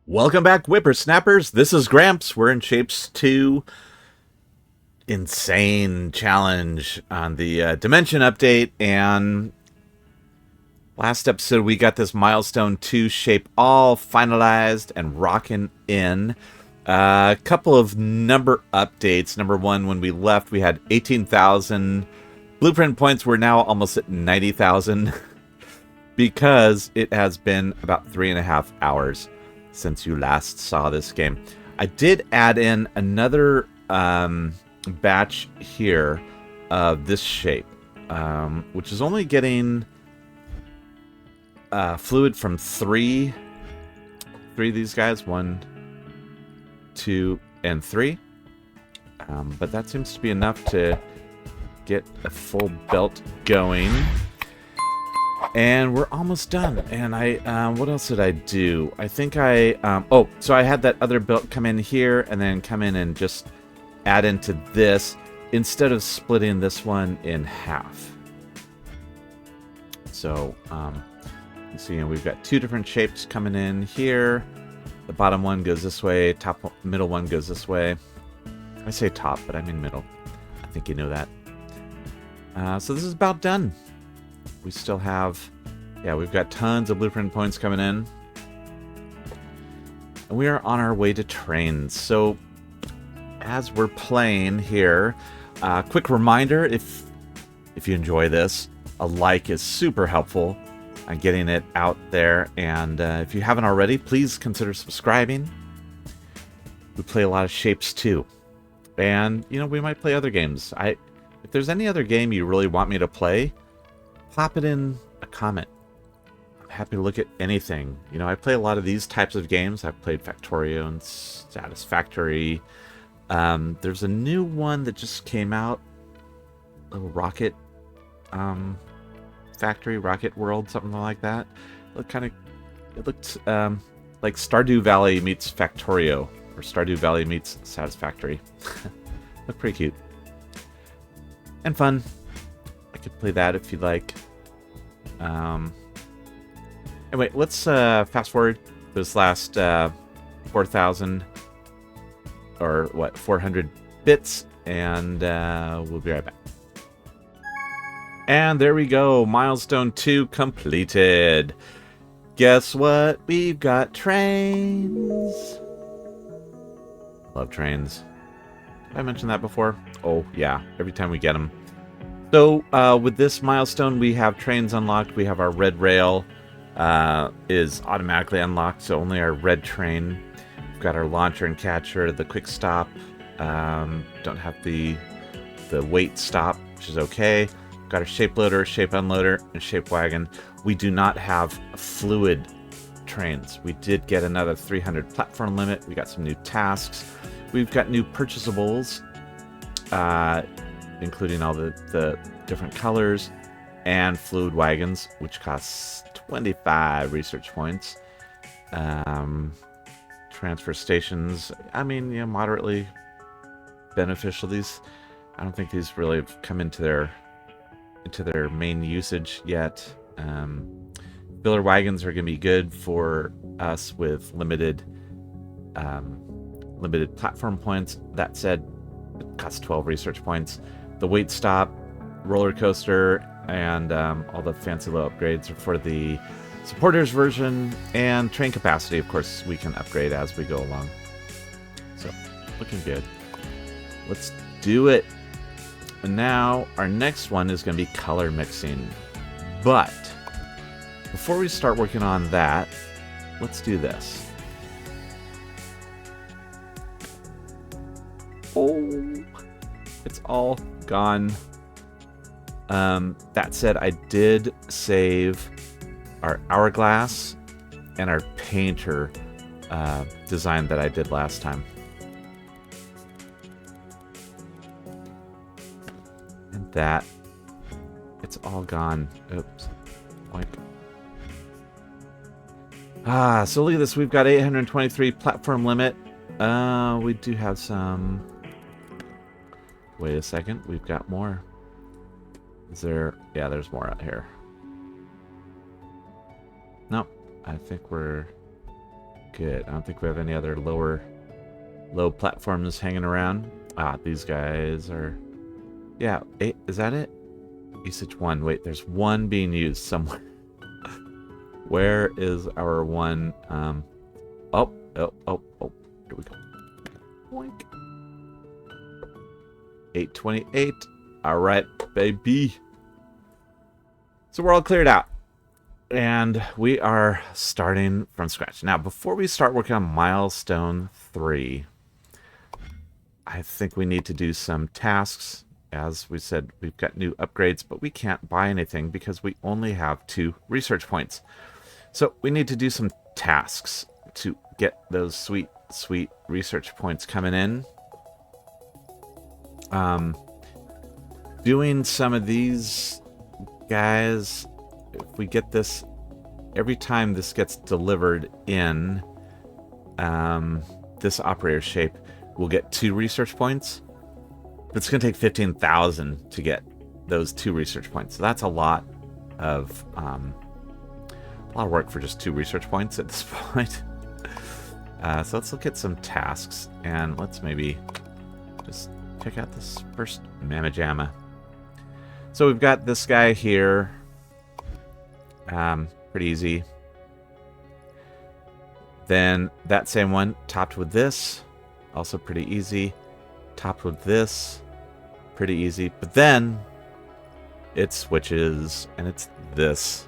Welcome back, whippersnappers. This is Gramps. We're in Shapes 2 Insane Challenge on the Dimension update. And last episode, we got this Milestone 2 shape all finalized and rocking in. A couple of number updates. Number one, when we left, we had 18,000 blueprint points. We're now almost at 90,000 because it has been about 3.5 hours since you last saw this game. I did add in another batch here of this shape, which is only getting fluid from three of these guys, 1, 2, and 3. But that seems to be enough to get a full belt going. And we're almost done. And what else did I do? I think so I had that other belt come in here and then come in and just add into this instead of splitting this one in half. So, you see, we've got two different shapes coming in here. The bottom one goes this way, middle one goes this way. I say top, but I mean middle. I think you know that. So this is about done. We still have, we've got tons of blueprint points coming in. And we are on our way to trains. So, as we're playing here, quick reminder, if you enjoy this, a like is super helpful on getting it out there. And if you haven't already, please consider subscribing. We play a lot of Shapes too. And, we might play other games. If there's any other game you really want me to play, plop it in a comment. I'm happy to look at anything. I play a lot of these types of games. I've played Factorio and Satisfactory. There's a new one that just came out. Little rocket factory, rocket world, something like that. It looked like Stardew Valley meets Factorio, or Stardew Valley meets Satisfactory. Looked pretty cute. And fun. I could play that if you'd like. Anyway, let's fast forward this last 4,000 or 400 bits, and we'll be right back. And there we go, Milestone 2 completed. Guess what? We've got trains. Love trains. Did I mention that before? Oh yeah, every time we get them. So with this milestone, we have trains unlocked. We have our red rail is automatically unlocked, so only our red train. We've got our launcher and catcher, the quick stop. Don't have the wait stop, which is okay. We've got our shape loader, shape unloader, and shape wagon. We do not have fluid trains. We did get another 300 platform limit. We got some new tasks. We've got new purchasables. Including all the different colors, and fluid wagons, which costs 25 research points. Transfer stations, moderately beneficial. I don't think these really have come into their main usage yet. Filler wagons are going to be good for us with limited platform points. That said, it costs 12 research points. The wait stop, roller coaster, and all the fancy little upgrades are for the supporters version, and train capacity, of course, we can upgrade as we go along. So, looking good. Let's do it. And now, our next one is going to be color mixing. But, before we start working on that, let's do this. Oh, it's all gone. That said, I did save our hourglass and our painter design that I did last time. And that, it's all gone. Oops. So look at this. We've got 823 platform limit. We do have some... Wait a second, we've got more. Is there... Yeah, there's more out here. Nope, I think we're good. I don't think we have any other low platforms hanging around. Ah, these guys are... Yeah, 8, is that it? Usage 1. Wait, there's one being used somewhere. Where is our one? Oh. Here we go. Boink. 828. All right, baby. So we're all cleared out. And we are starting from scratch. Now, before we start working on Milestone 3, I think we need to do some tasks. As we said, we've got new upgrades, but we can't buy anything because we only have 2 research points. So we need to do some tasks to get those sweet, sweet research points coming in. Doing some of these guys, if we get this, every time this gets delivered in this operator shape, we'll get 2 research points. But it's going to take 15,000 to get those 2 research points. So that's a lot of work for just 2 research points at this point. So let's look at some tasks, and let's maybe just check out this first Mamma Jamma. So we've got this guy here. Pretty easy. Then that same one topped with this. Also pretty easy. Topped with this. Pretty easy. But then it switches, and it's this,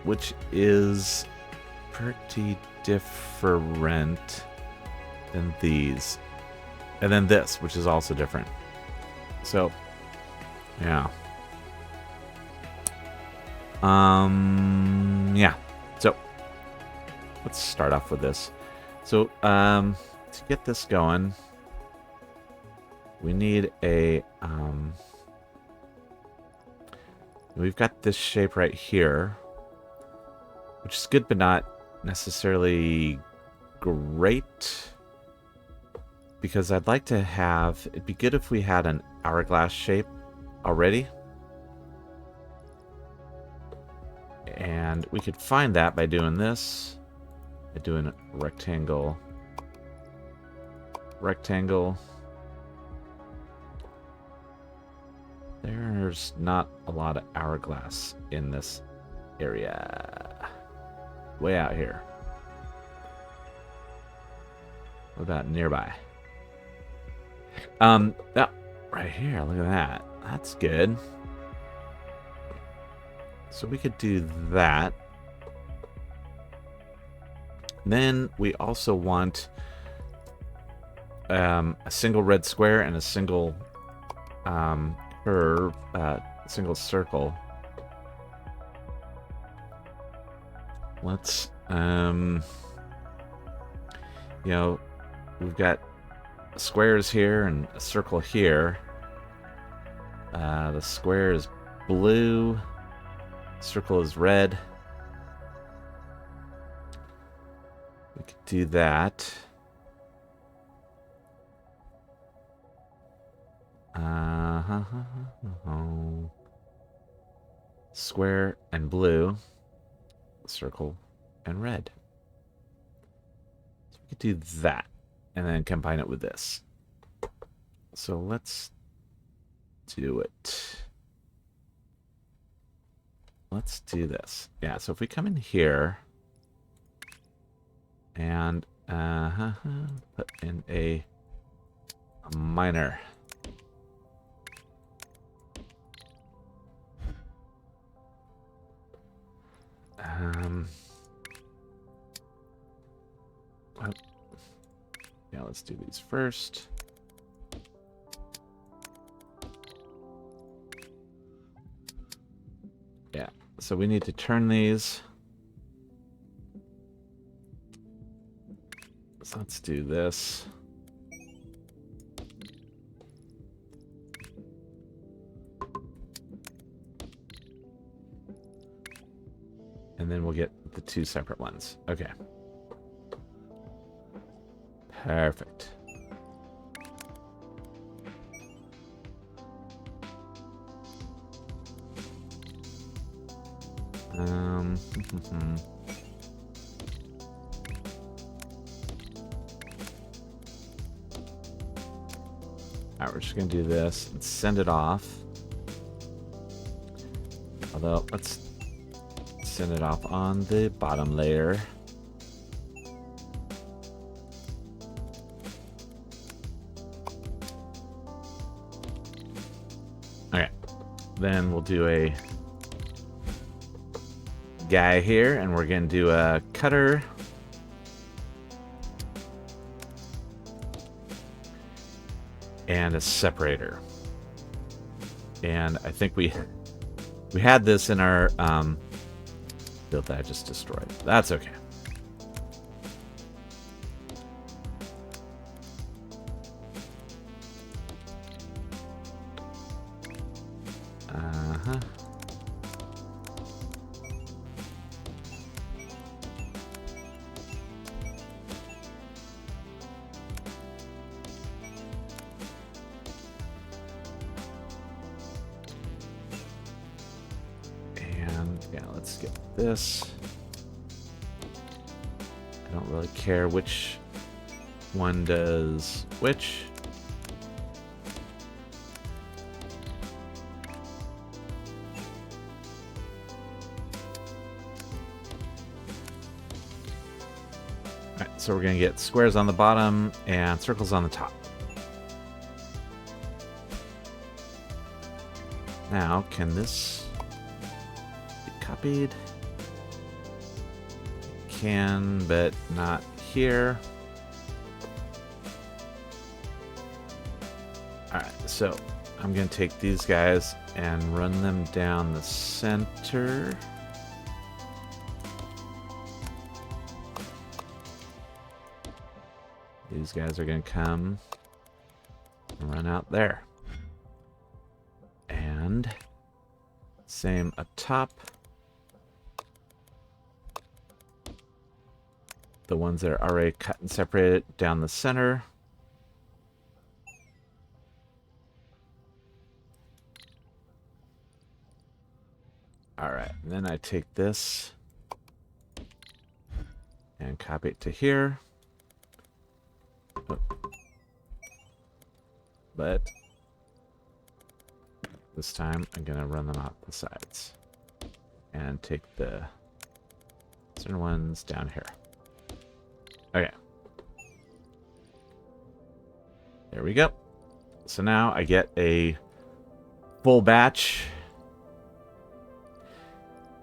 which is pretty different than these. And then this, which is also different. So, yeah. Yeah. So, let's start off with this. So, to get this going, we need a, we've got this shape right here, which is good, but not necessarily great, because I'd like to have, it'd be good if we had an hourglass shape already. And we could find that by doing this, by doing rectangle, rectangle. There's not a lot of hourglass in this area. Way out here. What about nearby? Oh, right here. Look at that. That's good. So we could do that. Then we also want a single red square and a single curve, single circle. Let's, you know, we've got squares here and a circle here. The square is blue. Circle is red. We could do that. Square and blue. Circle and red. So we could do that. And then combine it with this. So let's do it. Let's do this. Yeah, so if we come in here and put in a minor. Yeah, let's do these first. Yeah, so we need to turn these. So let's do this. And then we'll get the 2 separate ones. Okay. Perfect. Alright, we're just going to do this and send it off. Although, let's send it off on the bottom layer. Okay, then we'll do a guy here, and we're going to do a cutter. And a separator. And I think we had this in our build that I just destroyed. That's okay. Uh-huh. Yeah, let's get this. I don't really care which one does which. Alright, so we're going to get squares on the bottom and circles on the top. Now, can this copied? Can, but not here. Alright, so I'm going to take these guys and run them down the center. These guys are going to come and run out there. And same up top. The ones that are already cut and separated down the center. Alright, and then I take this and copy it to here. But this time I'm going to run them out the sides. And take the center ones down here. Okay. There we go. So now I get a full batch.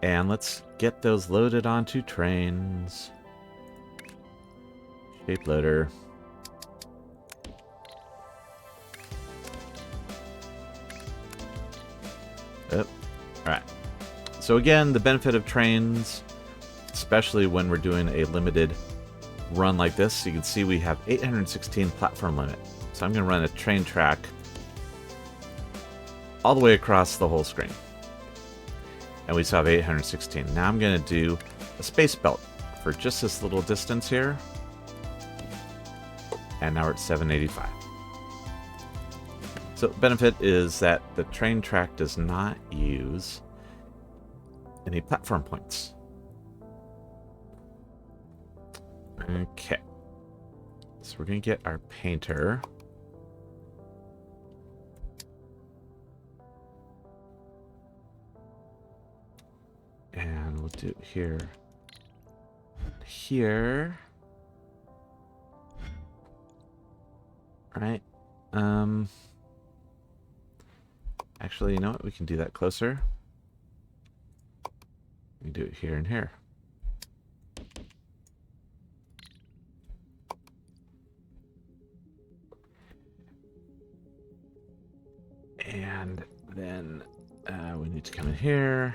And let's get those loaded onto trains. Shape loader. Yep. Alright. So again, the benefit of trains, especially when we're doing a limited run like this, you can see we have 816 platform limit. So I'm going to run a train track all the way across the whole screen. And we still have 816. Now I'm going to do a space belt for just this little distance here. And now we're at 785. So the benefit is that the train track does not use any platform points. Okay. So we're going to get our painter. And we'll do it here. Here. Right. Actually, you know what? We can do that closer. We can do it here and here. And then we need to come in here.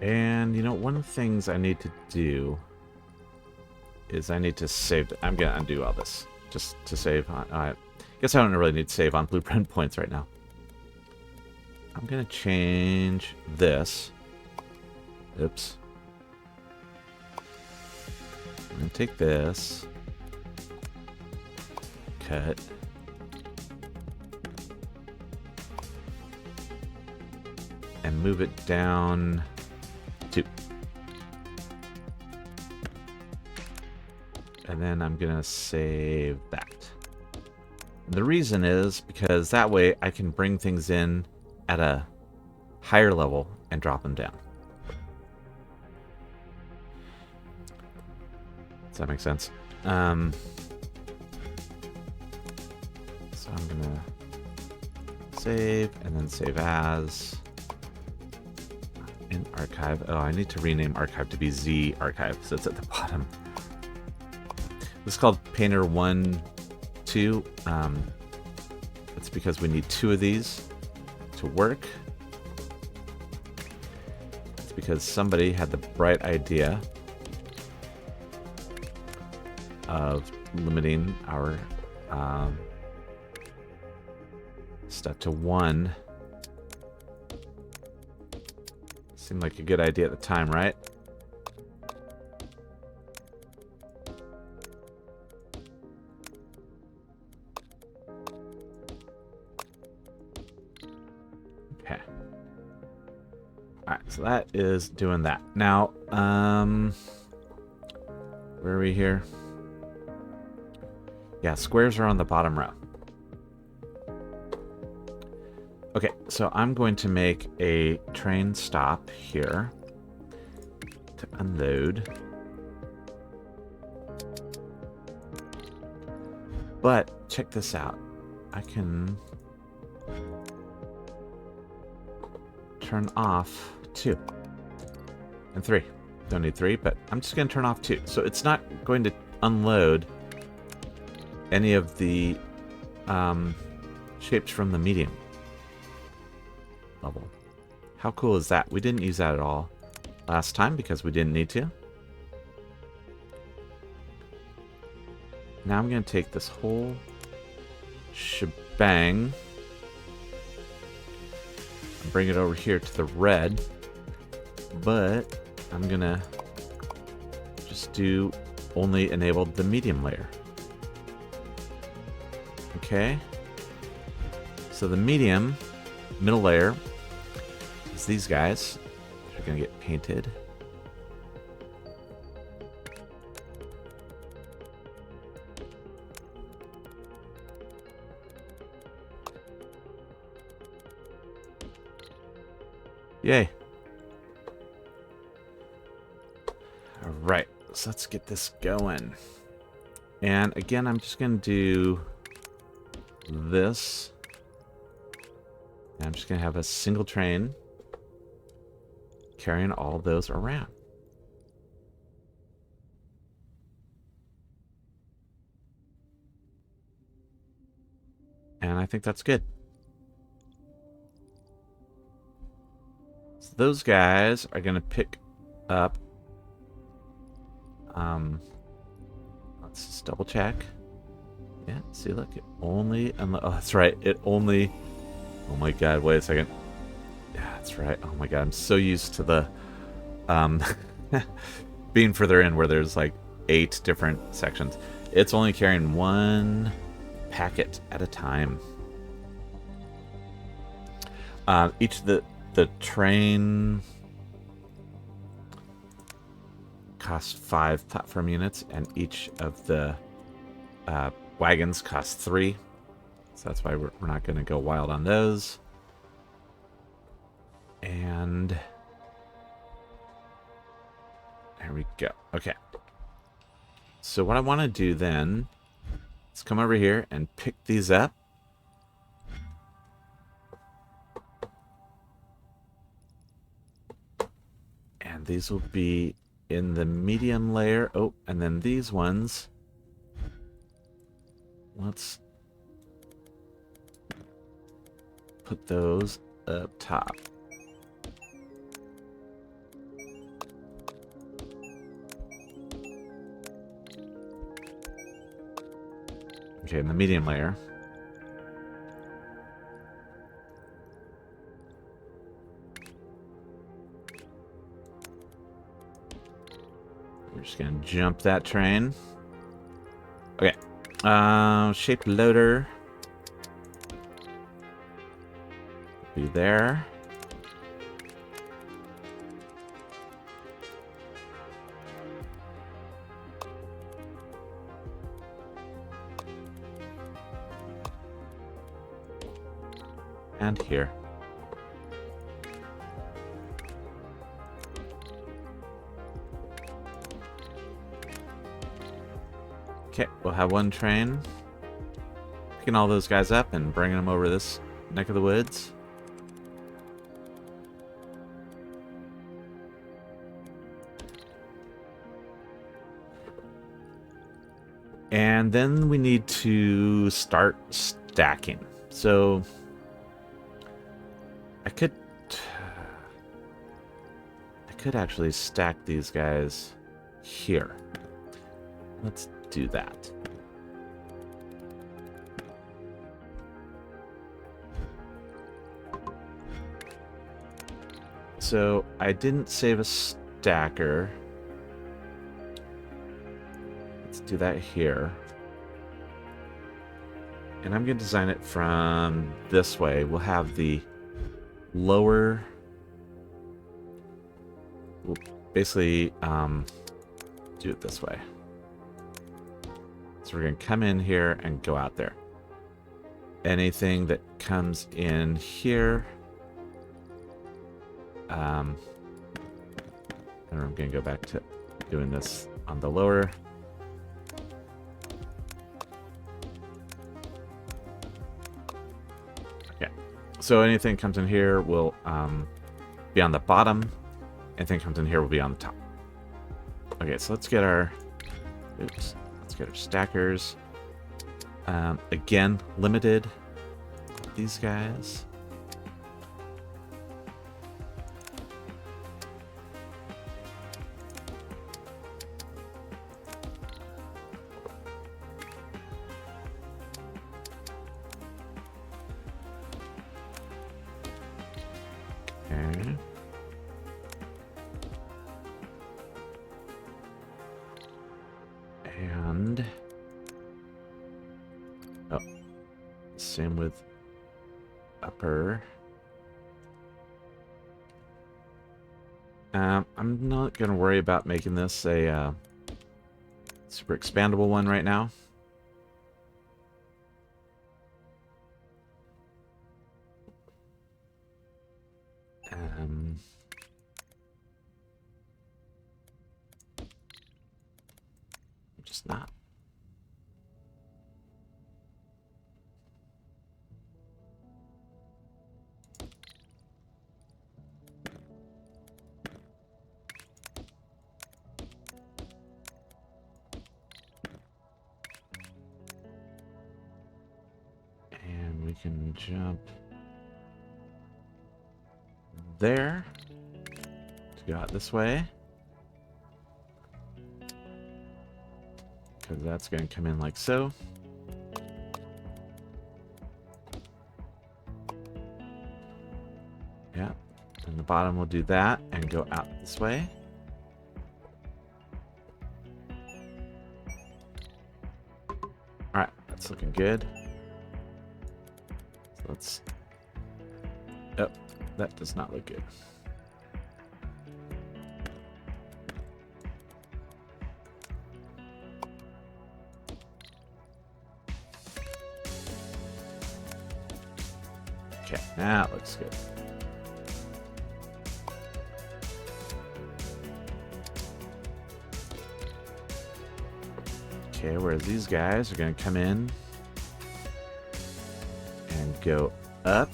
And, you know, one of the things I need to do is I need to save. I'm going to undo all this just to save. I guess I don't really need to save on blueprint points right now. I'm going to change this. Oops. I'm going to take this. shortcut. And move it down 2. And then I'm going to save that. The reason is because that way I can bring things in at a higher level and drop them down. Does that make sense? So I'm going to save and then save as in archive. Oh, I need to rename archive to be Z archive, so it's at the bottom. This is called Painter 1, 2. It's because we need 2 of these to work. It's because somebody had the bright idea of limiting our stuff to 1. Seemed like a good idea at the time, right? Okay. Alright, so that is doing that. Now, where are we here? Yeah, squares are on the bottom row. Okay, so I'm going to make a train stop here to unload. But check this out. I can turn off 2 and 3. Don't need 3, but I'm just going to turn off 2. So it's not going to unload any of the shapes from the medium level. How cool is that? We didn't use that at all last time because we didn't need to. Now I'm going to take this whole shebang and bring it over here to the red, but I'm going to just do only enabled the medium layer. Okay, so the medium middle layer is these guys. They're going to get painted. Yay. All right, so let's get this going. And again, I'm just going to do this. And I'm just going to have a single train carrying all those around. And I think that's good. So those guys are going to pick up. Let's just double check. Yeah, see, look, it only. Oh, that's right. It only. Oh my God! Wait a second. Yeah, that's right. Oh my God! I'm so used to the being further in where there's like 8 different sections. It's only carrying 1 packet at a time. Each of the train costs 5 platform units, and each of the wagons costs 3. So that's why we're not going to go wild on those. And there we go. Okay. So what I want to do then is come over here and pick these up. And these will be in the medium layer. Oh, and then these ones. Let's put those up top. Okay, in the medium layer. We're just going to jump that train. Okay. Shape loader. Be there. And here. Okay, we'll have one train picking all those guys up and bringing them over this neck of the woods. And then we need to start stacking. So I could actually stack these guys here. Let's do that. So I didn't save a stacker. Let's do that here. And I'm going to design it from this way. We'll have the lower... We'll basically do it this way. So we're going to come in here and go out there. Anything that comes in here... and I'm going to go back to doing this on the lower. Yeah. So anything comes in here will be on the bottom. Anything comes in here will be on the top. Okay, so let's get our... Oops. Let's get our stackers. Again, limited. These guys. Okay. And oh, same with upper. I'm not gonna worry about making this a super expandable one right now. Just not. And we can jump there to go out this way. Because that's going to come in like so. Yeah. And the bottom will do that and go out this way. Alright, that's looking good. So let's... Oh, that does not look good. Okay, now it looks good. Okay, where these guys are going to come in and go up.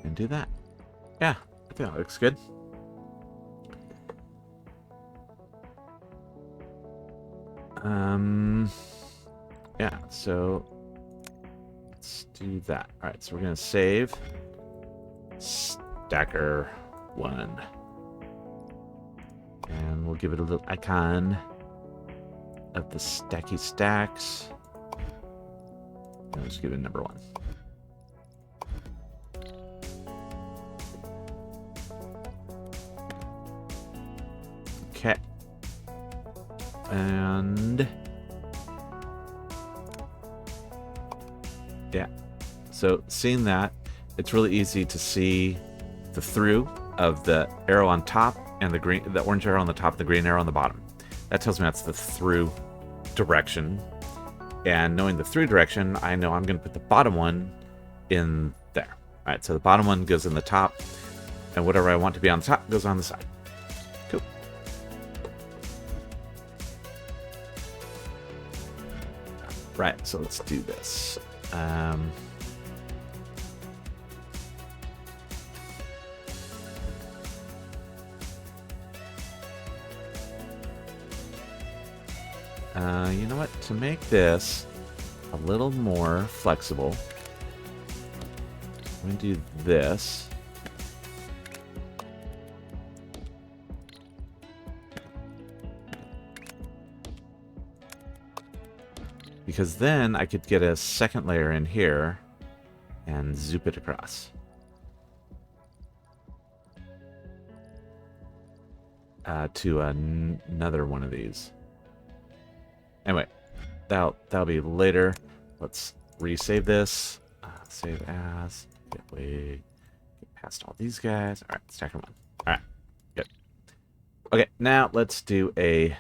And do that. Yeah, I think that looks good. Yeah, so let's do that. All right, so we're gonna save stacker 1, and we'll give it a little icon of the stacky stacks. Let's give it number 1. Okay. And yeah. So seeing that, it's really easy to see the through of the arrow on top and the orange arrow on the top, the green arrow on the bottom. That tells me that's the through direction. And knowing the through direction, I know I'm going to put the bottom one in there. All right, so the bottom one goes in the top, and whatever I want to be on the top goes on the side. Cool. Right, so let's do this. You know what? To make this a little more flexible, I'm going to do this. Because then I could get a second layer in here and zoop it across. To another one of these. Anyway, that'll be later. Let's resave this. Save as. Get past all these guys. All right, stack them on. All right, good. Okay, now let's do a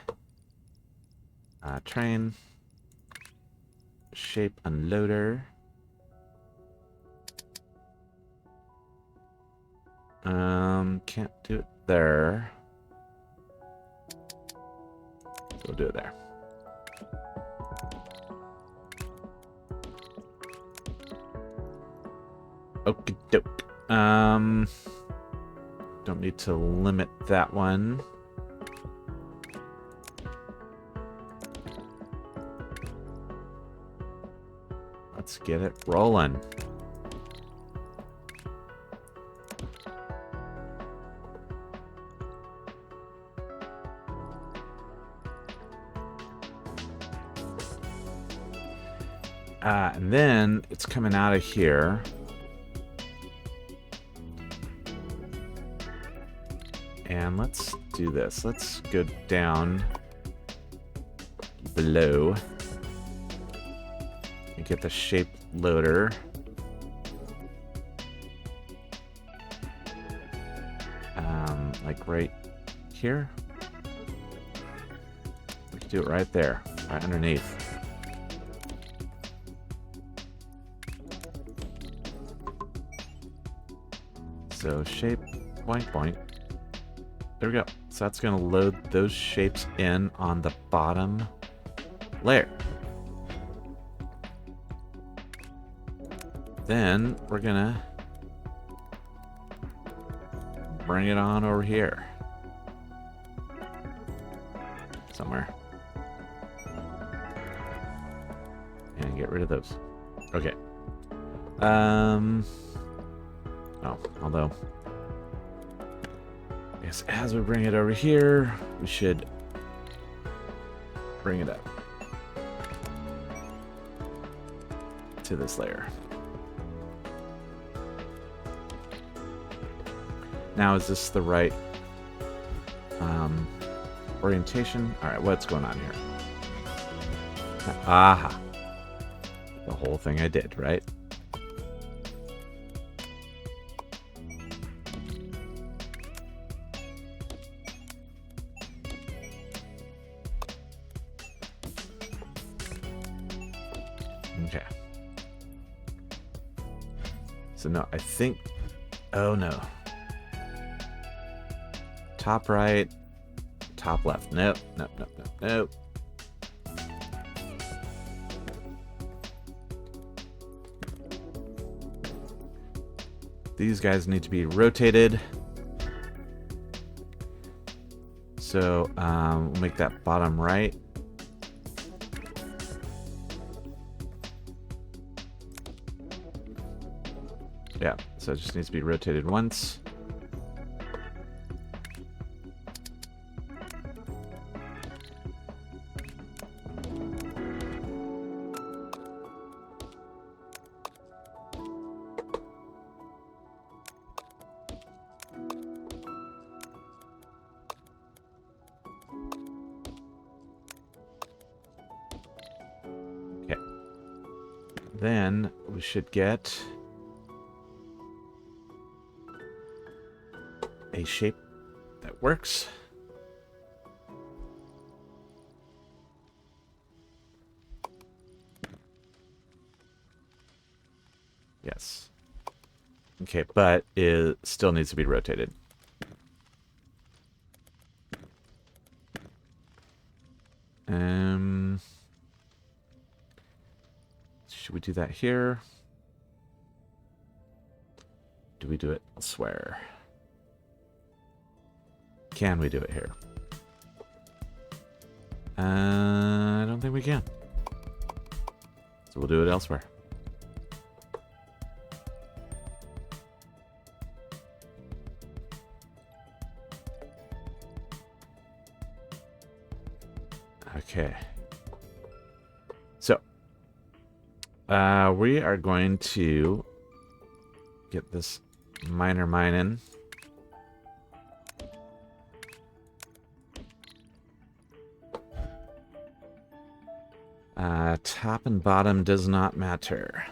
train shape unloader. Can't do it there. So we'll do it there. Okie doke. Don't need to limit that one. Let's get it rolling. And then it's coming out of here. And let's do this. Let's go down below and get the shape loader. Like right here. We can do it right there, right underneath. So shape, boink, boink. There we go. So that's going to load those shapes in on the bottom layer. Then we're going to bring it on over here. Somewhere. And get rid of those. Okay. Oh, although... Yes, as we bring it over here, we should bring it up to this layer. Now, is this the right orientation? All right, what's going on here? Aha. The whole thing I did, right? Okay. So no, I think... Oh no. Top right, top left. Nope, nope, nope, nope, nope. These guys need to be rotated. So we'll make that bottom right. Yeah, so it just needs to be rotated once. then we should get a shape that works. Yes. Okay, but it still needs to be rotated. Should we do that here? Do we do it elsewhere? Can we do it here? I don't think we can. So we'll do it elsewhere. Okay. So, we are going to get this miner mining. Top and bottom does not matter.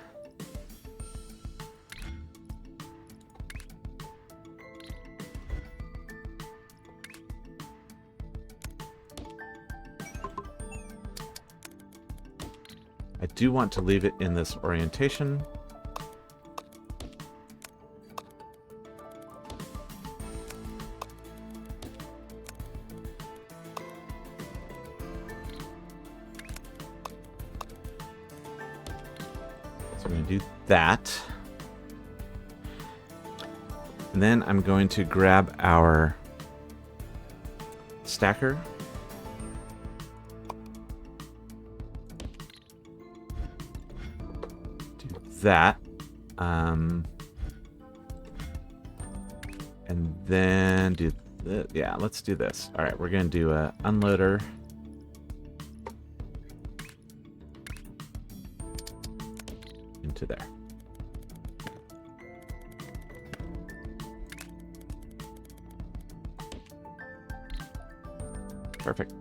I do want to leave it in this orientation. So we're going to do that. And then I'm going to grab our stacker. Do that. And then do yeah, let's do this. All right, we're going to do a unloader. Into there. Perfect.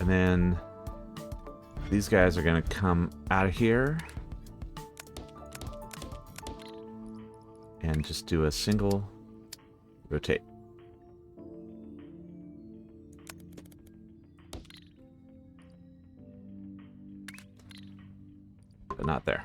And then these guys are going to come out of here and just do a single rotate. But not there.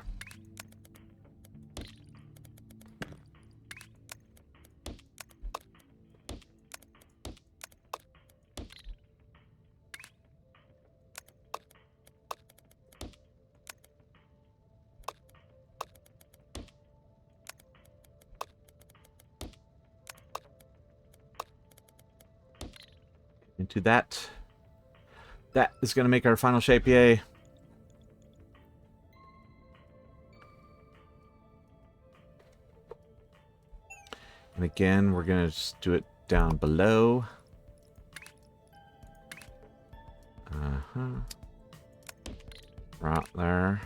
Into that. That is going to make our final shape, yay. And again, we're going to just do it down below. Right there.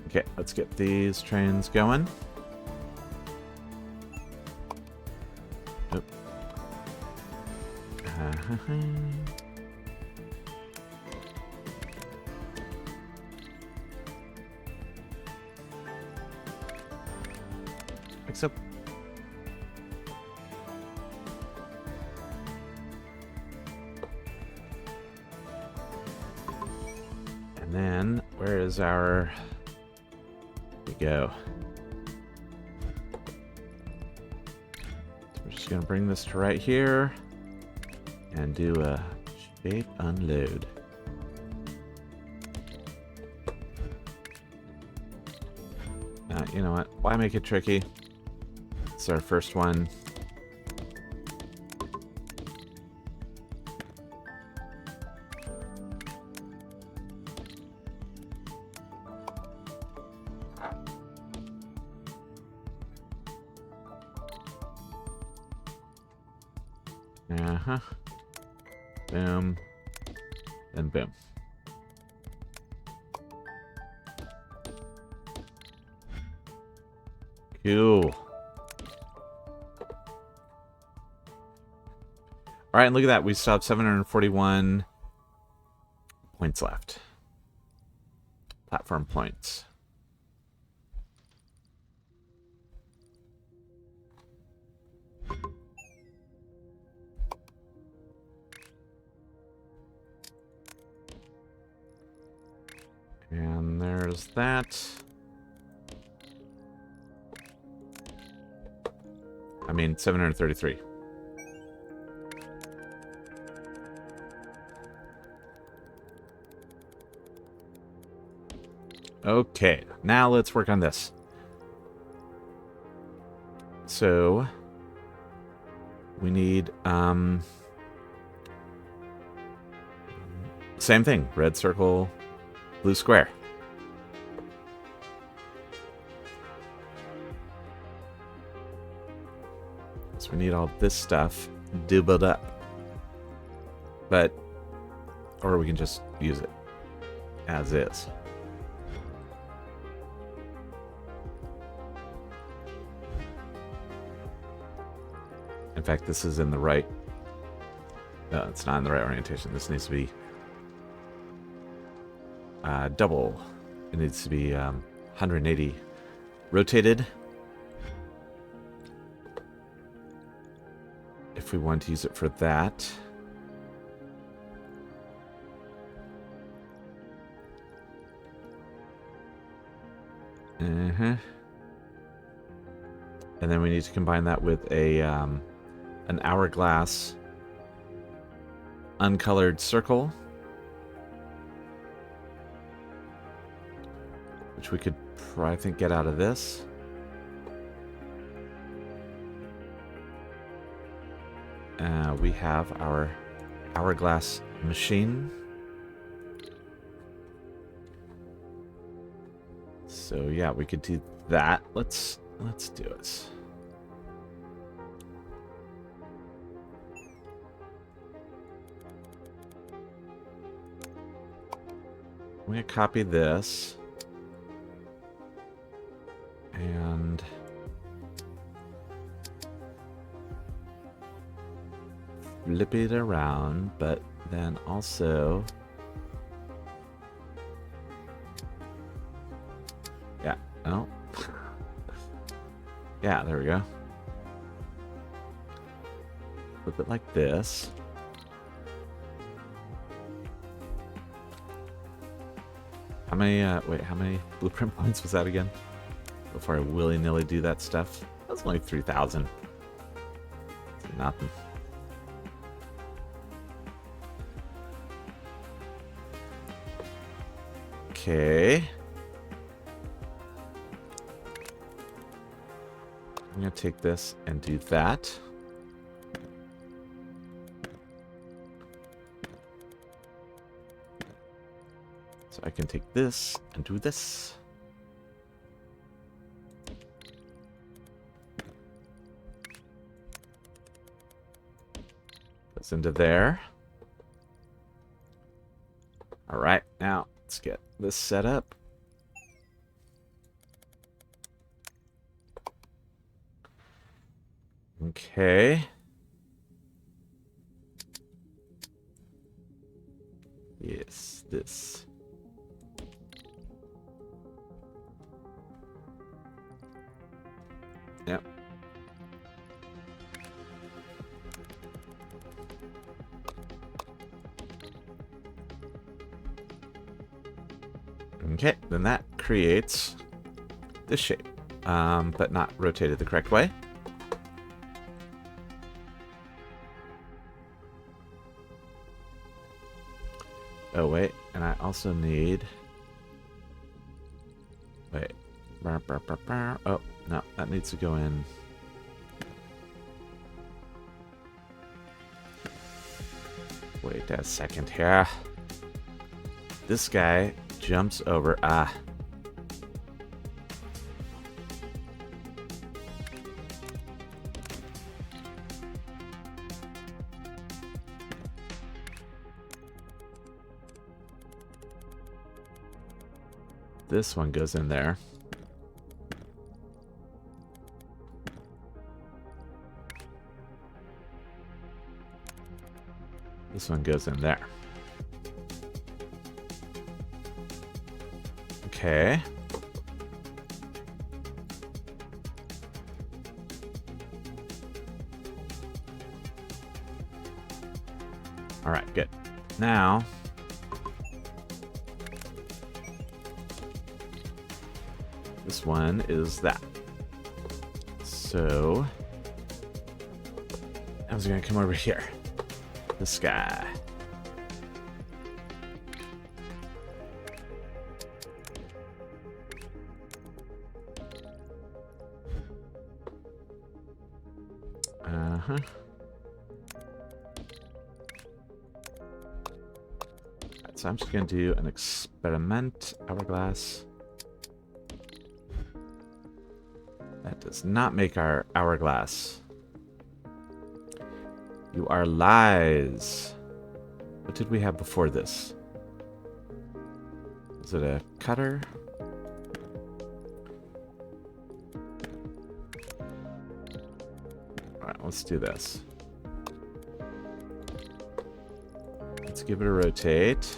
Okay, let's get these trains going. Oop. Except and then where is our go. So we're just going to bring this to right here and do a shape unload. You know what? Why make it tricky? It's our first one. Boom. And boom. Cool. All right, and look at that. We still have 741 points left. Platform points. And there's that. I mean, 733. Okay, now let's work on this. So, we need, same thing. Red circle, blue square. So we need all this stuff doubled up. But, or we can just use it as is. In fact, this is in the right... No, it's not in the right orientation. This needs to be double. It needs to be 180 rotated. If we want to use it for that. And then we need to combine that with a an hourglass uncolored circle, which we could I think get out of this. We have our hourglass machine. So yeah, we could do that. Let's do it. I'm going to copy this and flip it around, but then also, yeah, oh, yeah, there we go. Flip it like this. How many, wait, how many blueprint points was that again? Before I willy-nilly do that stuff. That's only 3,000. It's nothing. Okay. I'm going to take this and do that. So I can take this and do this. Goes into there. All right, now let's get this set up. Okay. Yes, this. Yep. Okay, then that creates this shape, but not rotated the correct way. Oh, wait, and I also need... Wait. Oh, no, that needs to go in. Wait a second here. This guy jumps over. Ah. This one goes in there. This one goes in there. Okay. All right, good. Now, this one is that. So, I was gonna come over here. This guy. Uh-huh. So I'm just going to do an experiment hourglass. That does not make our hourglass. You are lies. What did we have before this? Is it a cutter? Alright, let's do this. Let's give it a rotate.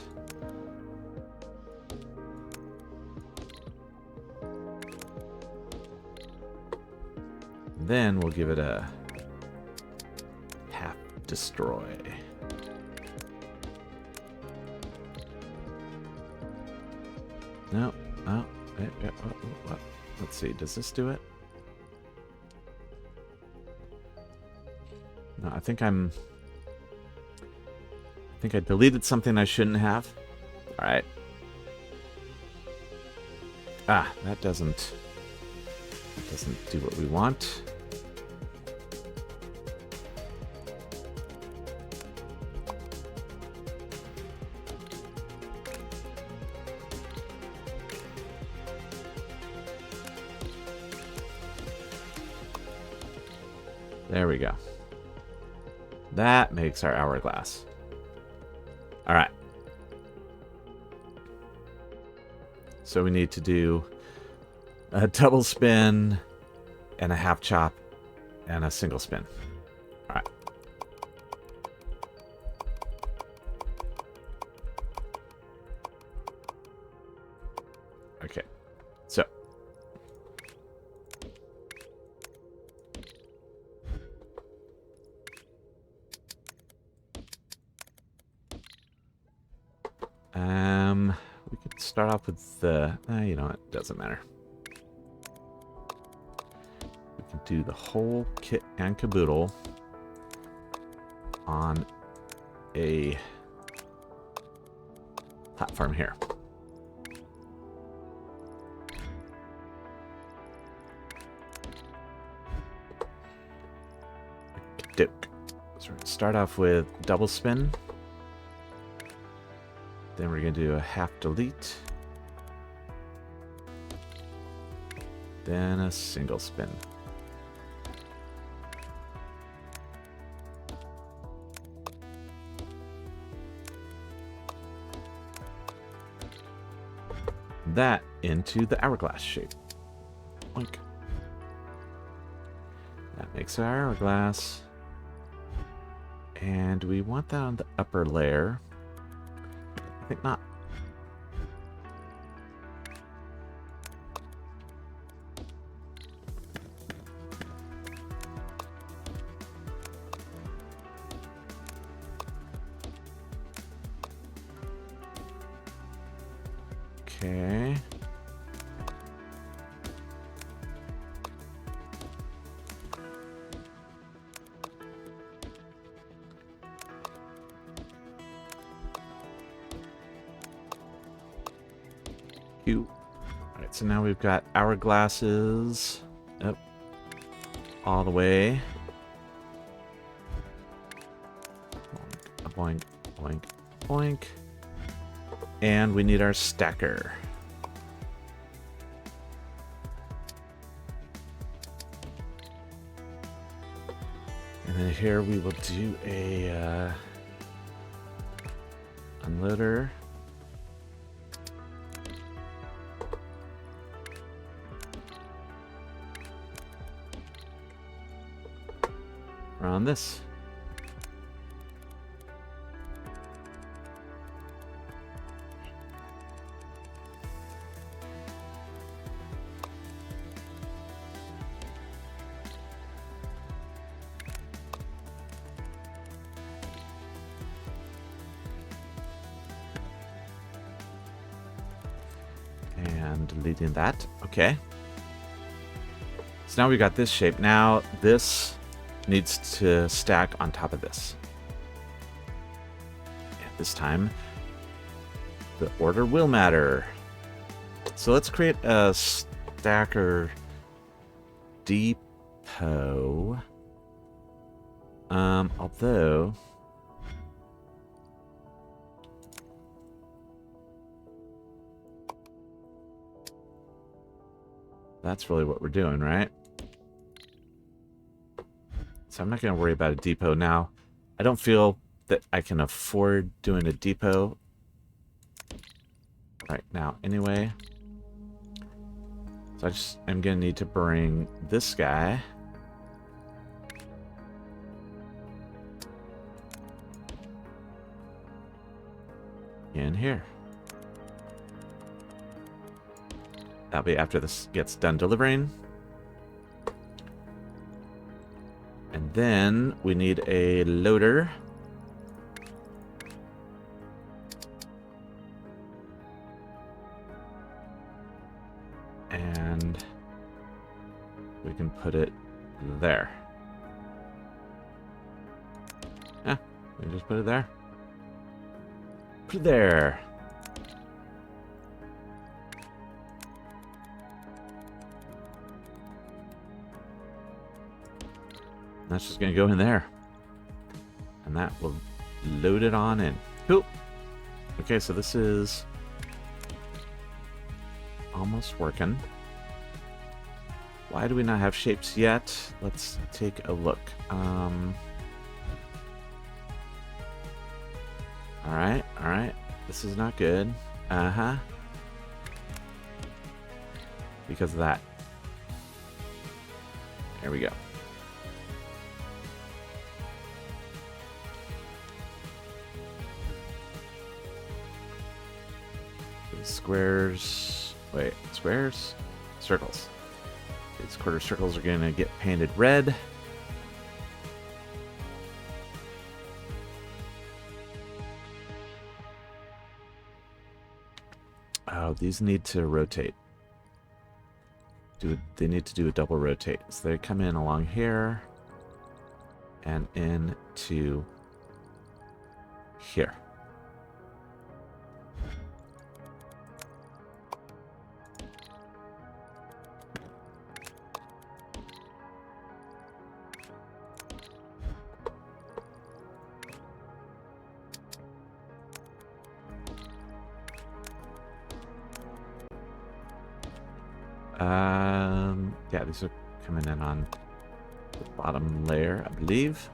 Then we'll give it a half destroy. No, oh, let's see, does this do it? No, I think I deleted something I shouldn't have. All right. Ah, that doesn't do what we want. There we go. That makes our hourglass. All right. So we need to do a double spin and a half chop and a single spin. All right. Okay. So we could start off with the, you know what, it doesn't matter. We can do the whole kit and caboodle on a platform here. So we're going to start off with double spin. Then we're going to do a half delete. Then a single spin. That into the hourglass shape. Oink. That makes our hourglass. And we want that on the upper layer. I think not. Okay. Alright, so now we've got hourglasses up all the way. Boink, boink, boink. And we need our stacker. And then here we will do a unloader. On this. And deleting that. Okay. So now we got this shape. Now this needs to stack on top of this. And this time, the order will matter. So let's create a stacker depot. Although that's really what we're doing, right? So I'm not going to worry about a depot now. I don't feel that I can afford doing a depot right now anyway. So I'm going to need to bring this guy in here. That'll be after this gets done delivering. And then we need a loader. And we can put it there. Yeah, we can just put it there. Put it there. That's just going to go in there. And that will load it on in. Cool. Okay, so this is almost working. Why do we not have shapes yet? Let's take a look. Alright, alright. This is not good. Uh-huh. Because of that. There we go. Squares. Wait, squares? Circles. These quarter circles are going to get painted red. Oh, these need to rotate. They need to do a double rotate. So they come in along here and into here. Yeah, these are coming in on the bottom layer, I believe.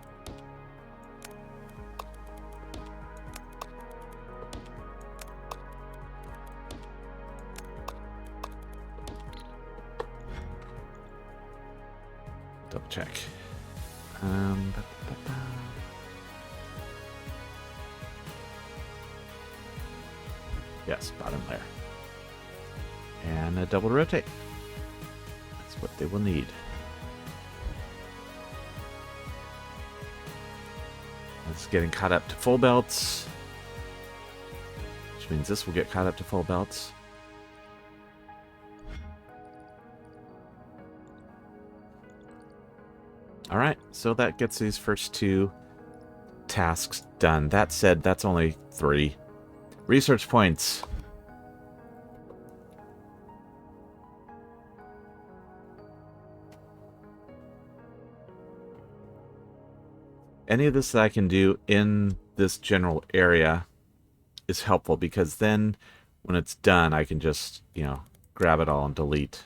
Double check. Yes, bottom layer. And a double rotate. That's what they will need. It's getting caught up to full belts, which means this will get caught up to full belts. Alright, so that gets these first two tasks done. That said, that's only 3. Research points. Any of this that I can do in this general area is helpful, because then when it's done, I can just, grab it all and delete.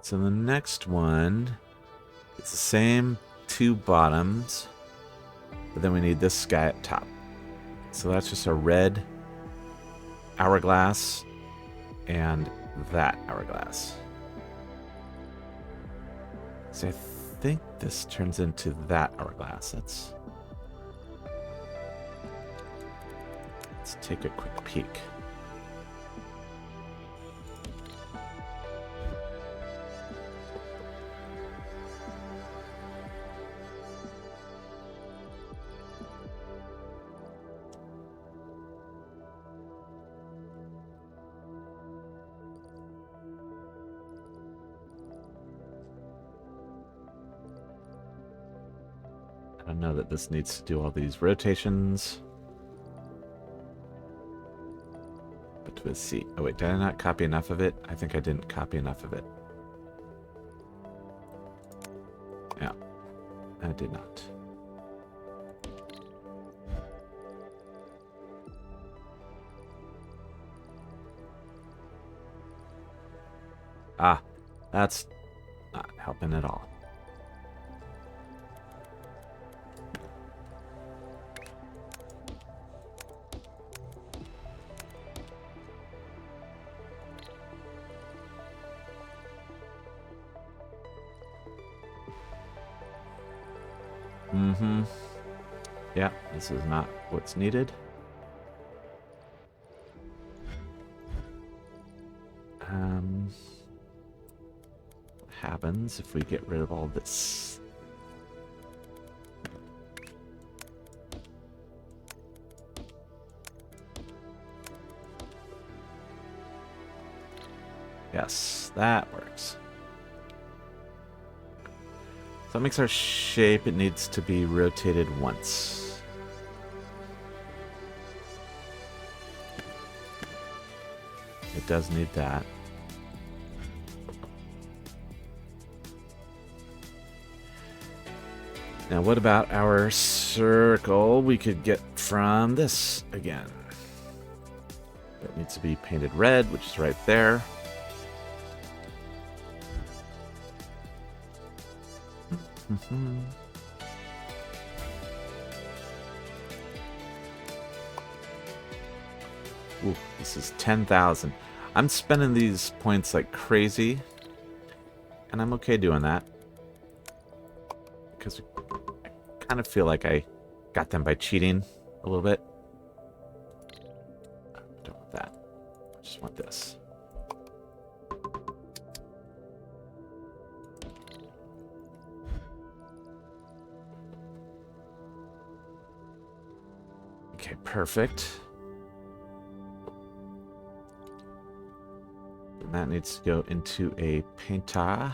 So the next one, it's the same 2 bottoms, but then we need this guy at top. So that's just a red hourglass and that hourglass. So I think this turns into that hourglass. Let's take a quick peek. know that this needs to do all these rotations. But let's see. Oh wait, did I not copy enough of it? I think I didn't copy enough of it. Yeah, I did not. Ah, that's not helping at all. Mm-hmm. Yeah, this is not what's needed. What happens if we get rid of all this? Yes, that works. So that makes our shape, it needs to be rotated once. It does need that. Now what about our circle we could get from this again? That needs to be painted red, which is right there. Ooh, this is 10,000. I'm spending these points like crazy, and I'm okay doing that. Because I kind of feel like I got them by cheating a little bit. I don't want that. I just want this. Okay, perfect. And that needs to go into a painter.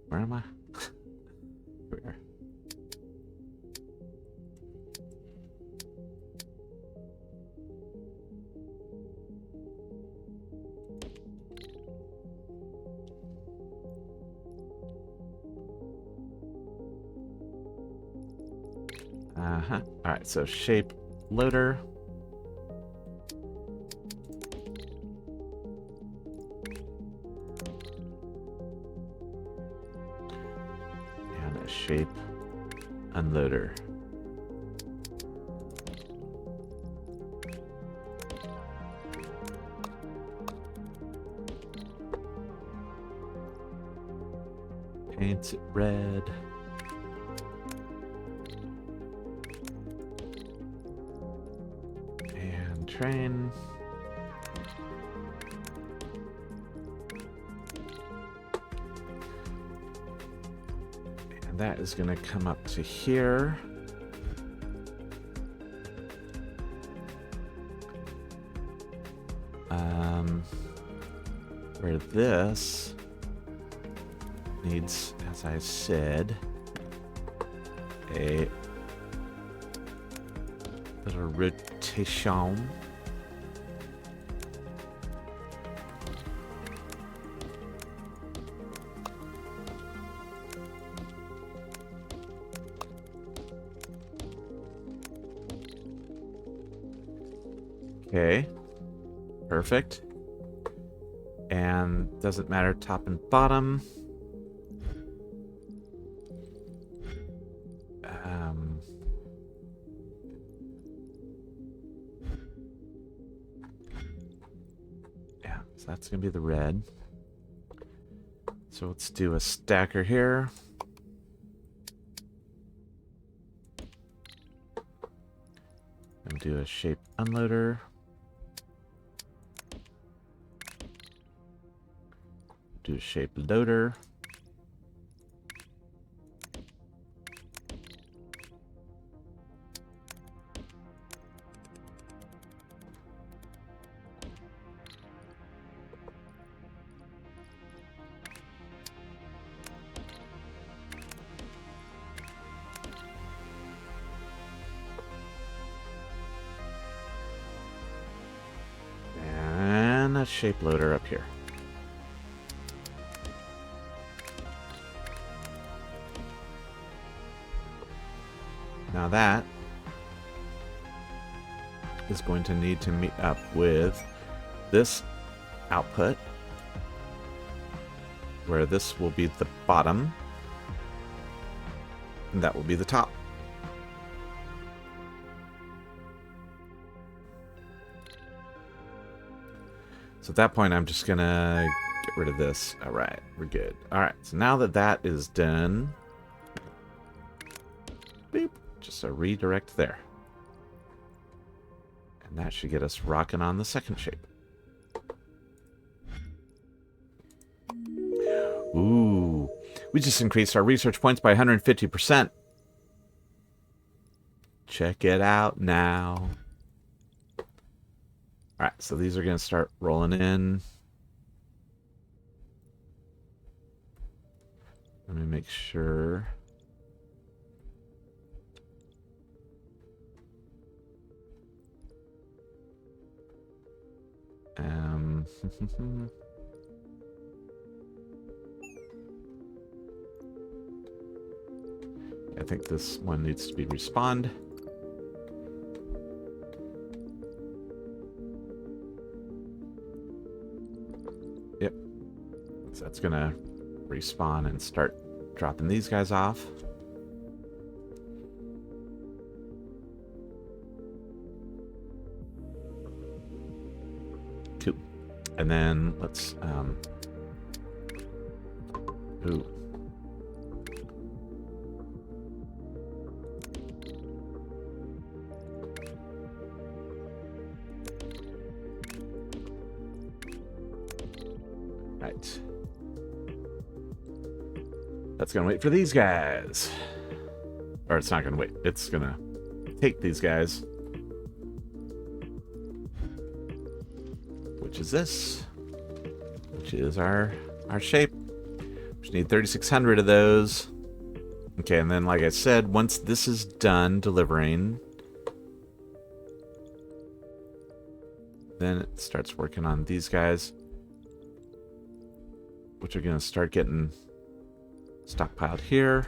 Where am I? Where? Alright, so shape loader. And a shape unloader. Paint it red. Train. And that is going to come up to here. Where this needs, as I said, a little rotation. Okay, perfect. And doesn't matter top and bottom. Yeah, so that's gonna be the red. So let's do a stacker here. And do a shape unloader. Do a shape loader. a shape loader up here. Now that is going to need to meet up with this output, where this will be the bottom, and that will be the top. So at that point, I'm just gonna get rid of this. All right, we're good. All right, so now that that is done, beep, just a redirect there. And that should get us rocking on the second shape. Ooh, we just increased our research points by 150%. Check it out now. All right, so these are going to start rolling in. Let me make sure. I think this one needs to be respawned. Yep. So that's gonna respawn and start dropping these guys off. Cool. And then let's ooh. Right. That's gonna wait for these guys. Or it's not gonna wait. It's gonna take these guys. Which is this. Which is our shape. We need 3,600 of those. Okay, and then like I said, once this is done delivering, then it starts working on these guys, which are going to start getting stockpiled here.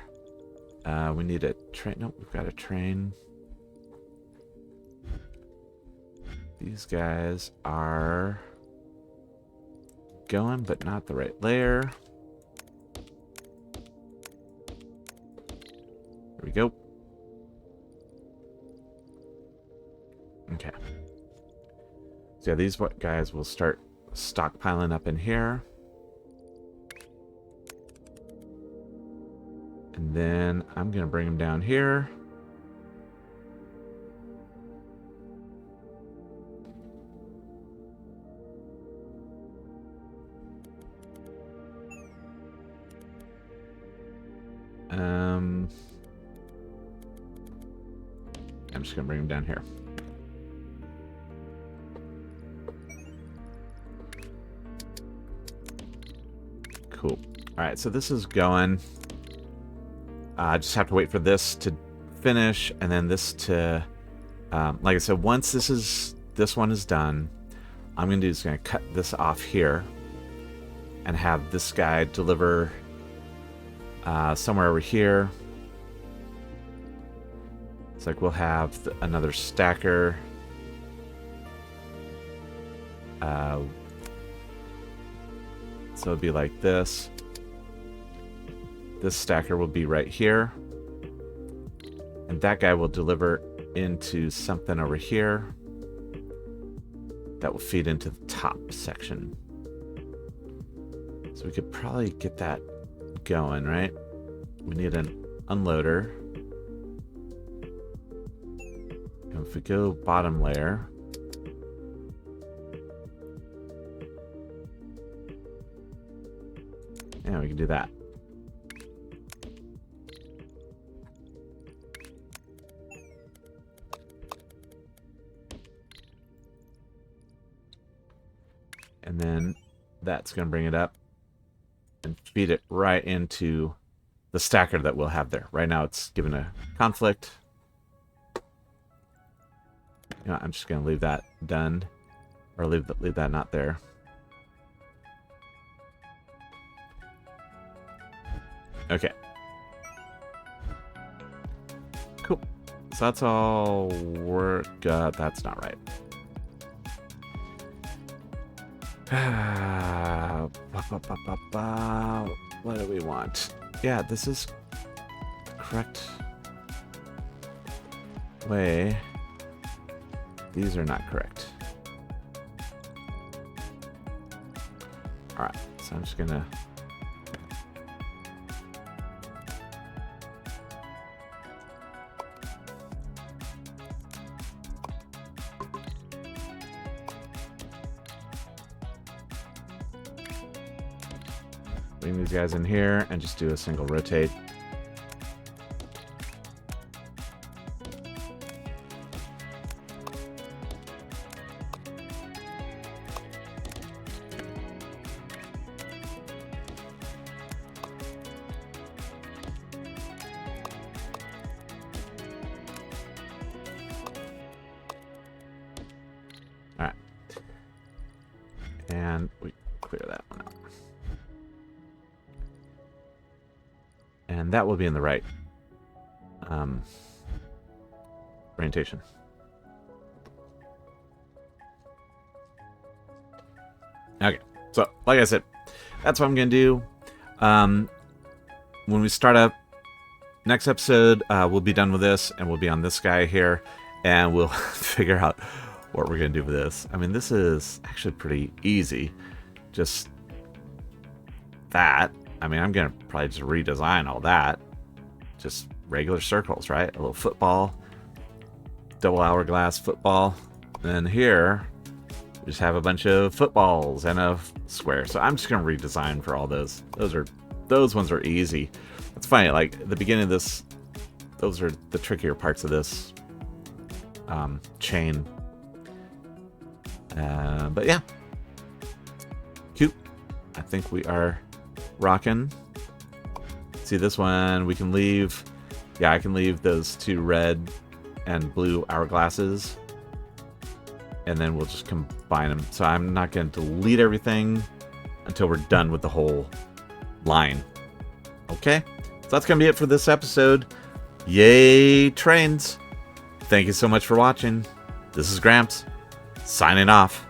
We need a train. Nope, we've got a train. These guys are going, but not the right layer. There we go. Okay. So yeah, these guys will start stockpiling up in here. And then I'm going to bring them down here. I'm just going to bring them down here. Cool. All right, so this is going. I just have to wait for this to finish, and then this to, like I said, once this one is done, I'm going to do is going to cut this off here and have this guy deliver somewhere over here. It's like we'll have another stacker. So it'll be like this. This stacker will be right here. And that guy will deliver into something over here that will feed into the top section. So we could probably get that going, right? We need an unloader. And if we go bottom layer, yeah, we can do that. And then that's going to bring it up and feed it right into the stacker that we'll have there. Right now it's given a conflict. You know, I'm just going to leave that done, or leave that not there. Okay. Cool. So that's all work. That's not right. What do we want? Yeah, this is the correct way. These are not correct. Alright, so I'm just gonna... bring these guys in here and just do a single rotate. Alright. And we clear that one out. And that will be in the right orientation. Okay, so like I said, that's what I'm going to do. When we start up next episode, we'll be done with this, and we'll be on this guy here, and we'll figure out what we're going to do with this. I mean, this is actually pretty easy. Just that. I mean, I'm going to probably just redesign all that. Just regular circles, right? A little football, double hourglass football. Then here, we just have a bunch of footballs and a square. So I'm just going to redesign for all those. Those ones are easy. It's funny, like at the beginning of this, those are the trickier parts of this chain. But yeah, cute. I think we are rocking. See this one, we can leave. Yeah, I can leave those two red and blue hourglasses, and then we'll just combine them. So I'm not going to delete everything until we're done with the whole line. Okay, so that's going to be it for this episode. Yay, trains! Thank you so much for watching. This is Gramps, signing off.